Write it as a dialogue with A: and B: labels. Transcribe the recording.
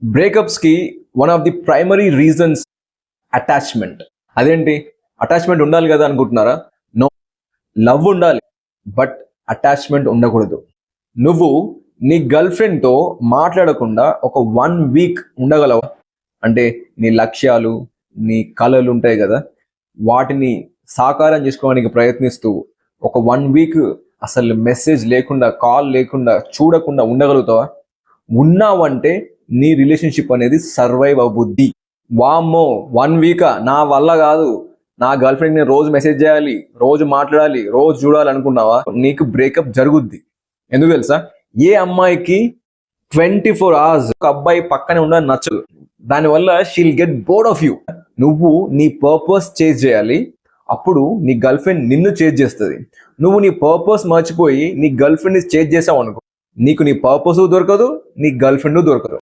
A: Breakups కి one of the primary reasons attachment. అదేంటి, attachment ఉండాలి కదా అనుకుంటున్నారా? నో, లవ్ ఉండాలి బట్ అటాచ్మెంట్ ఉండకూడదు. నువ్వు నీ గర్ల్ ఫ్రెండ్తో మాట్లాడకుండా ఒక 1 వీక్ ఉండగలవా? అంటే నీ లక్ష్యాలు, నీ కళలు ఉంటాయి కదా, వాటిని సాకారం చేసుకోవడానికి ప్రయత్నిస్తూ ఒక 1 వీక్ అసలు మెసేజ్ లేకుండా, కాల్ లేకుండా, చూడకుండా ఉండగలుగుతావా? ఉన్నావంటే నీ రిలేషన్షిప్ అనేది సర్వైవ్ అవ్వుద్ది. వామ్మో 1 వీకా, నా వల్ల కాదు, నా గర్ల్ ఫ్రెండ్ నేను రోజు మెసేజ్ చేయాలి, రోజు మాట్లాడాలి, రోజు చూడాలి అనుకున్నావా, నీకు బ్రేకప్ జరుగుద్ది. ఎందుకు తెలుసా? ఏ అమ్మాయికి 24 hours ఒక అబ్బాయి పక్కనే ఉండడం నచ్చదు. దానివల్ల she'll get bored of you. నువ్వు నీ పర్పస్ చేజ్ చేయాలి, అప్పుడు నీ గర్ల్ ఫ్రెండ్ నిన్ను చేజ్ చేస్తుంది. నువ్వు నీ పర్పస్ మర్చిపోయి నీ గర్ల్ ఫ్రెండ్ని చేజ్ చేసావు అనుకో, నీకు నీ పర్పస్ దొరకదు, నీ గర్ల్ ఫ్రెండ్ దొరకదు.